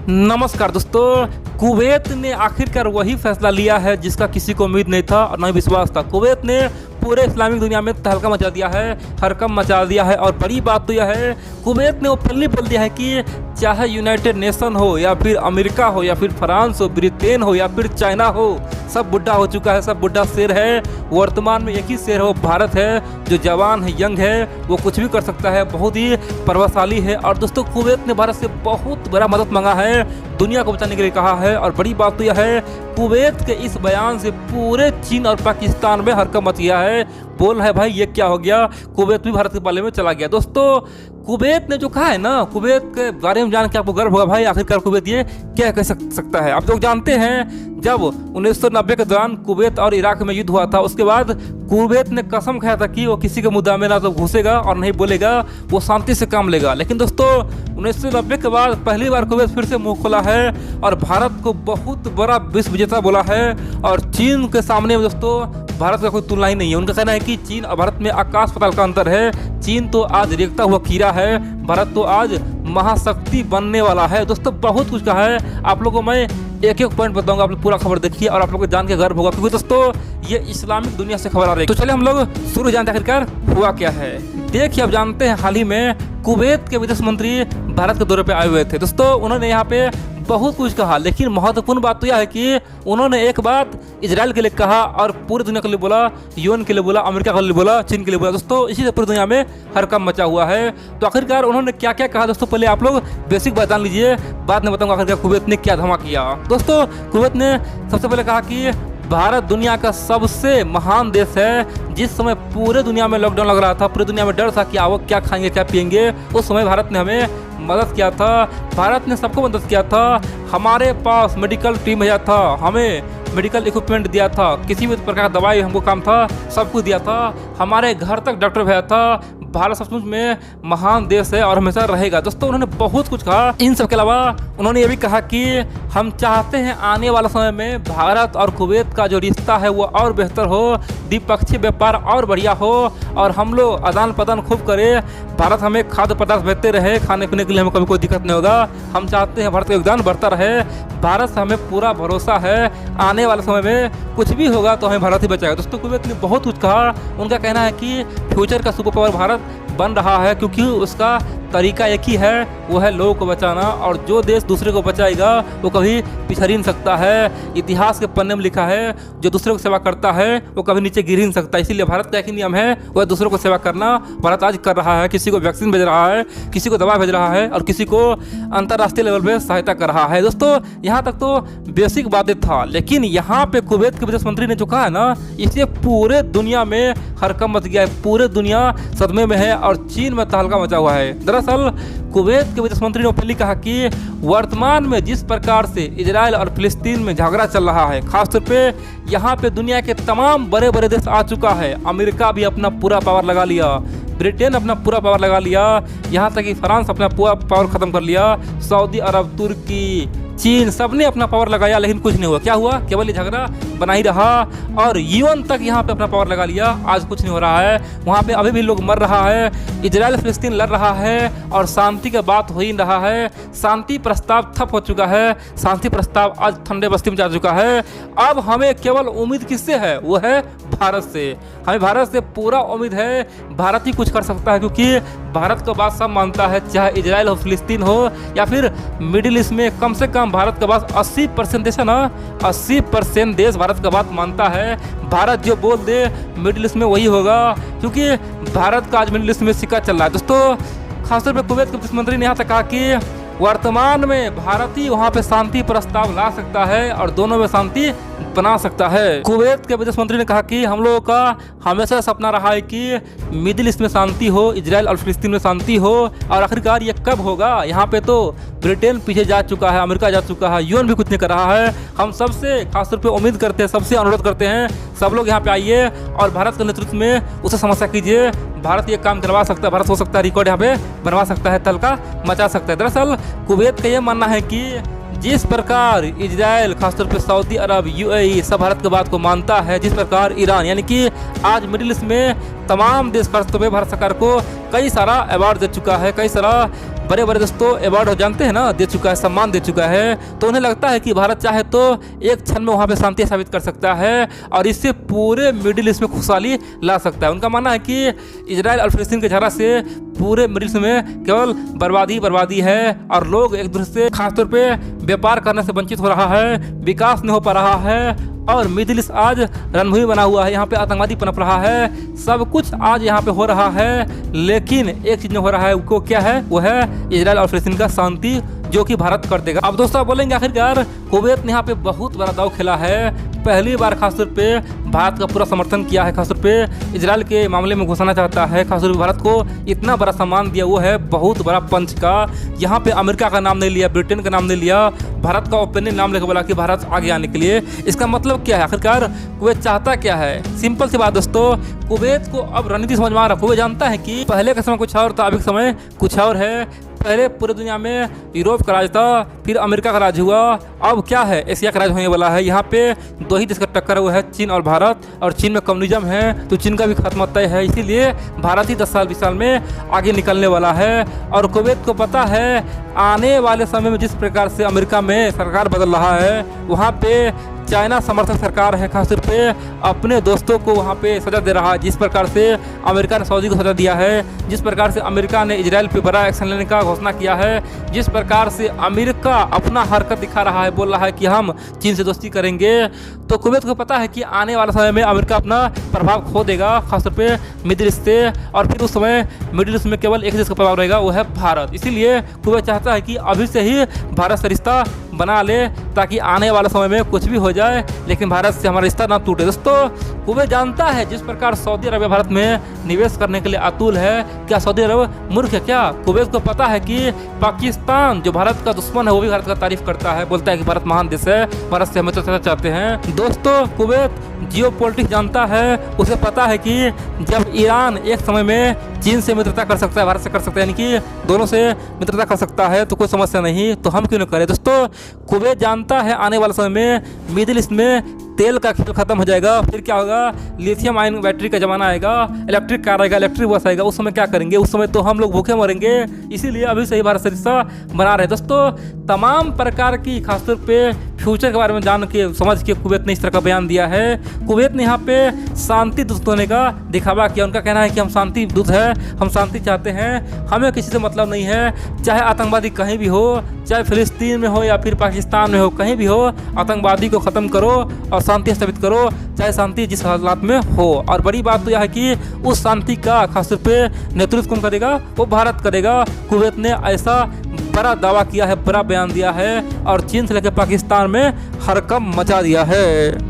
नमस्कार दोस्तों, कुवैत ने आखिरकार वही फैसला लिया है जिसका किसी को उम्मीद नहीं था और न ही विश्वास था। कुवैत ने पूरे इस्लामिक दुनिया में तहलका मचा दिया है, हरकम मचा दिया है। और बड़ी बात तो यह है, कुवैत ने ओपनली बोल दिया है कि चाहे यूनाइटेड नेशन हो या फिर अमेरिका हो या फिर फ्रांस हो, ब्रिटेन हो या फिर चाइना हो, सब बुढ़ा हो चुका है, सब बुढ़ा शेर है। वर्तमान में एक ही शेर है, वो भारत है, जो जवान है, यंग है, वो कुछ भी कर सकता है, बहुत ही प्रभावशाली है। और दोस्तों, कुवैत ने भारत से बहुत बड़ा मदद मांगा है, दुनिया को बचाने के लिए कहा है। और बड़ी बात तो यह है, कुवैत के इस बयान से पूरे चीन और पाकिस्तान में हरकत मच गया है। बोल है भाई ये क्या हो गया, कुवैत भी भारत के पाले में चला गया। दोस्तों, कुवैत ने जो कहा है ना, कुवैत के बारे में जान के आपको गर्व होगा भाई, आखिरकार कुवैत ये क्या कह सकता है। आप लोग जानते हैं, जब 1990 के दौरान कुवैत और इराक में युद्ध हुआ था, उसके बाद कुवैत ने कसम खाया था कि वो किसी के मुद्दा में ना तो घुसेगा और नहीं बोलेगा, वो शांति से काम लेगा। लेकिन दोस्तों, 1990 के बाद पहली बार कुवैत फिर से मुंह खोला है और भारत को बहुत बड़ा विश्व विजेता बोला है। और चीन के सामने दोस्तों भारत का कोई तुलना ही नहीं है। उनका कहना है कि चीन और भारत में आकाश पाताल का अंतर है। चीन तो आज रेगता हुआ कीड़ा है, भारत तो आज महाशक्ति बनने वाला है। दोस्तों, बहुत कुछ कहा है, आप लोगों को मैं एक एक पॉइंट बताऊंगा, आप लोग पूरा खबर देखिए और आप लोगों को जान के गर्व होगा, क्योंकि दोस्तों ये इस्लामिक दुनिया से खबर आ रही है। तो चलिए हम लोग शुरू जानते हैं आखिरकार हुआ क्या है। देखिए, अब जानते हैं, हाल ही में कुवैत के विदेश मंत्री भारत के दौरे पे आए हुए थे। दोस्तों, उन्होंने यहाँ पे बहुत कुछ कहा, लेकिन महत्वपूर्ण बात तो यह है कि उन्होंने एक बात इजराइल के लिए कहा और पूरी दुनिया के लिए बोला, यूएन के लिए बोला, अमेरिका के लिए बोला, चीन के लिए बोला। दोस्तों, इसी से पूरी दुनिया में हरकम मचा हुआ है। तो आखिरकार उन्होंने क्या क्या कहा दोस्तों, पहले आप लोग बेसिक बात जान लीजिए, बाद में बताऊंगा आखिरकार कुवैत ने क्या धमाका किया। दोस्तों, कुवैत ने सबसे पहले कहा कि भारत दुनिया का सबसे महान देश है। जिस समय पूरे दुनिया में लॉकडाउन लग रहा था, पूरी दुनिया में डर था कि आओ क्या खाएंगे क्या पिएंगे, उस समय भारत ने हमें मदद किया था। भारत ने सबको मदद किया था। हमारे पास मेडिकल टीम भेजा था, हमें मेडिकल इक्विपमेंट दिया था, किसी भी प्रकार का दवाई हमको काम था, सब कुछ दिया था। हमारे घर तक डॉक्टर भेजा था। भारत सचमुच में महान देश है और हमेशा रहेगा। दोस्तों, उन्होंने बहुत कुछ कहा। इन सब के अलावा उन्होंने ये भी कहा कि हम चाहते हैं आने वाला समय में भारत और कुवैत का जो रिश्ता है वो और बेहतर हो, द्विपक्षीय व्यापार और बढ़िया हो और हम लोग आदान प्रदान खूब करें। भारत हमें खाद्य पदार्थ भेजते रहे, खाने पीने के लिए हमें कभी कोई दिक्कत नहीं होगा। हम चाहते हैं भारत का योगदान बढ़ता रहे। भारत से हमें पूरा भरोसा है, आने वाले समय में कुछ भी होगा तो हमें भारत ही बचाएगा। दोस्तों, कुवैत ने बहुत कुछ कहा। उनका कहना है कि फ्यूचर का सुपर पावर भारत बन रहा है, क्योंकि उसका तरीका एक ही है, वो है लोगों को बचाना। और जो देश दूसरे को बचाएगा वो कभी पिछड़ नहीं सकता है। इतिहास के पन्ने में लिखा है, जो दूसरे को सेवा करता है वो कभी नीचे गिर ही नहीं सकता। इसीलिए भारत का एक ही नियम है, वह दूसरों को सेवा करना। भारत आज कर रहा है, किसी को वैक्सीन भेज रहा है, किसी को दवा भेज रहा है और किसी को अंतर्राष्ट्रीय लेवल पे सहायता कर रहा है। दोस्तों, यहाँ तक तो बेसिक बातें था, लेकिन यहाँ पे कुवैत के विदेश मंत्री ने जो कहा है ना, इससे पूरे दुनिया में हरकम मच गया है, पूरे दुनिया सदमे में है और चीन में तहलका मचा हुआ है। दरअसल कुवैत के विदेश मंत्री ने ओपनली कहा कि वर्तमान में जिस प्रकार से इजराइल और फिलिस्तीन में झगड़ा चल रहा है, खासतौर पे यहाँ पे दुनिया के तमाम बड़े बड़े देश आ चुका है। अमेरिका भी अपना पूरा पावर लगा लिया, ब्रिटेन अपना पूरा पावर लगा लिया, यहाँ तक कि फ्रांस अपना पूरा पावर खत्म कर लिया, सऊदी अरब, तुर्की, चीन, सबने अपना पावर लगाया, लेकिन कुछ नहीं हुआ। क्या हुआ? केवल ये झगड़ा बना ही रहा। और यूएन तक यहाँ पे अपना पावर लगा लिया, आज कुछ नहीं हो रहा है। वहाँ पे अभी भी लोग मर रहा है, इजराइल फिलिस्तीन लड़ रहा है और शांति का बात हो ही नहीं रहा है। शांति प्रस्ताव ठप हो चुका है, शांति प्रस्ताव आज ठंडे बस्ती में जा चुका है। अब हमें केवल उम्मीद किससे है? वो है भारत से। हमें भारत से पूरा उम्मीद है, भारत ही कुछ कर सकता है, क्योंकि भारत का बात सब मानता है, चाहे इजराइल हो, फिलिस्तीन हो या फिर मिडिल ईस्ट में। कम से कम भारत का बात 80% देश है ना, 80% देश भारत का बात मानता है। भारत जो बोल दे मिडिल ईस्ट में वही होगा, क्योंकि भारत का आज मिडिल ईस्ट में सिक्का चल रहा है। दोस्तों, खासतौर पर कुवैत के विदेश मंत्री ने यहाँ तक कहा कि वर्तमान में भारत ही वहाँ पे शांति प्रस्ताव ला सकता है और दोनों में शांति बना सकता है। कुवैत के विदेश मंत्री ने कहा कि हम लोगों का हमेशा सपना रहा है कि मिडिल ईस्ट में शांति हो, इजराइल और फिलिस्तीन में शांति हो। और आखिरकार ये कब होगा? यहाँ पे तो ब्रिटेन पीछे जा चुका है, अमेरिका जा चुका है, यूएन भी कुछ नहीं कर रहा है। हम सबसे खासतौर पे उम्मीद करते हैं, सबसे अनुरोध करते हैं, सब लोग यहाँ पे आइए और भारत के नेतृत्व में उसे समस्या कीजिए। भारत ये काम करवा सकता है, भारत हो सकता है रिकॉर्ड यहाँ पे बनवा सकता है, तहलका मचा सकता है। दरअसल कुवैत का ये मानना है कि जिस प्रकार इजराइल, खासतौर पे सऊदी अरब, यूएई सब भारत की बात को मानता है, जिस प्रकार ईरान, यानी कि आज मिडिल ईस्ट में तमाम देश खास तौर पे भारत सरकार को कई सारा अवार्ड दे चुका है, कई सारा बड़े बड़े दोस्तों अवार्ड जानते हैं ना, दे चुका है, सम्मान दे चुका है। तो उन्हें लगता है कि भारत चाहे तो एक क्षण में वहाँ पे शांति स्थापित कर सकता है और इससे पूरे मिडिल ईस्ट में खुशहाली ला सकता है। उनका मानना है कि इजराइल और फिलिस्तीन के झगड़ा से पूरे मिडिल ईस्ट में केवल बर्बादी है और लोग एक दूसरे से खासतौर पे व्यापार करने से वंचित हो रहा है, विकास नहीं हो पा रहा है और मिडिल ईस्ट आज रणभूमि बना हुआ है। यहाँ पे आतंकवादी पनप रहा है, सब कुछ आज यहाँ पे हो रहा है, लेकिन एक चीज नहीं हो रहा है, वो क्या है? वो है इजराइल और फिलिस्तीन का शांति, जो कि भारत कर देगा। अब दोस्तों बोलेंगे आखिरकार कुवैत ने यहाँ पे बहुत बड़ा दाव खेला है, पहली बार खासतौर पे भारत का पूरा समर्थन किया है, खासतौर पे इजराइल के मामले में घुसाना चाहता है, खासतौर पे भारत को इतना बड़ा सम्मान दिया, वो है बहुत बड़ा पंच का। यहाँ पे अमेरिका का नाम नहीं लिया, ब्रिटेन का नाम नहीं लिया, भारत का ओपनली नाम लेकर बोला कि भारत आगे आने के लिए। इसका मतलब क्या है? आखिरकार कुवैत चाहता क्या है? सिंपल सी बात दोस्तों, कुवैत को अब रणनीति समझ में आ रहा। कुवैत जानता है कि पहले का समय कुछ और था, अभी का समय कुछ और है। पहले पूरे दुनिया में यूरोप का राज था, फिर अमेरिका का राज हुआ, अब क्या है? एशिया का राज होने वाला है। यहाँ पे दो ही देश का टक्कर हुआ है, चीन और भारत, और चीन में कम्युनिज्म है तो चीन का भी खात्मा तय है। इसीलिए भारत ही 10 साल 20 साल में आगे निकलने वाला है। और कुवैत को पता है आने वाले समय में जिस प्रकार से अमेरिका में सरकार बदल रहा है, वहाँ पे चाइना समर्थक सरकार है, खासतौर पे अपने दोस्तों को वहाँ पे सजा दे रहा है। जिस प्रकार से अमेरिका ने सऊदी को सजा दिया है, जिस प्रकार से अमेरिका ने इजराइल पे बड़ा एक्शन लेने का घोषणा किया है, जिस प्रकार से अमेरिका अपना हरकत दिखा रहा है, बोल रहा है कि हम चीन से दोस्ती करेंगे, तो कुवैत को पता है कि आने वाले समय में अमेरिका अपना प्रभाव खो देगा, खासतौर पे मिडिल ईस्ट से, और फिर उस समय मिडिल ईस्ट में केवल एक देश का प्रभाव रहेगा, वो है भारत। इसीलिए कुवैत चाहता है कि अभी से ही भारत से रिश्ता बना ले, ताकि आने वाले समय में कुछ भी हो जाए लेकिन भारत से हमारा रिश्ता ना टूटे। दोस्तों कुवैत जानता है जिस प्रकार सऊदी अरब भारत में निवेश करने के लिए आतुर है, क्या सऊदी अरब मूर्ख है क्या? कुवैत को पता है कि पाकिस्तान जो भारत का दुश्मन है, वो भी भारत का तारीफ करता है, बोलता है कि भारत महान देश है, भारत से हम मित्रता चाहते हैं। दोस्तों कुवैत जियो पॉलिटिक्स जानता है, उसे पता है कि जब ईरान एक समय में चीन से मित्रता कर सकता है, भारत से कर सकता है, यानी कि दोनों से मित्रता कर सकता है, तो कोई समस्या नहीं, तो हम क्यों न करें। दोस्तों कुवैत जानता है आने वाले समय में मिडिल ईस्ट में तेल का खेल खत्म हो जाएगा, फिर क्या होगा? लिथियम आयन बैटरी का जमाना आएगा, इलेक्ट्रिक कार आएगा, इलेक्ट्रिक बस आएगा, उस समय क्या करेंगे? उस समय तो हम लोग भूखे मरेंगे। इसीलिए अभी से ही भारत से रिश्ता बना रहे। दोस्तों तमाम प्रकार की खासतौर पे फ्यूचर के बारे में जान के समझ के कुवैत ने इस तरह का बयान दिया है। कुवैत ने यहाँ पे शांति दूत होने का दिखावा किया। उनका कहना है कि हम शांति दूत है, हम शांति चाहते हैं, हमें किसी से मतलब नहीं है, चाहे आतंकवादी कहीं भी हो, चाहे फिलिस्तीन में हो या फिर पाकिस्तान में हो, कहीं भी हो, आतंकवादी को ख़त्म करो और शांति स्थापित करो, चाहे शांति जिस हालात में हो। और बड़ी बात तो यह है कि उस शांति का खासतौर पे नेतृत्व कौन करेगा? वो भारत करेगा। कुवैत ने ऐसा बड़ा दावा किया है, बड़ा बयान दिया है और चीन से लेकर पाकिस्तान में हड़कंप मचा दिया है।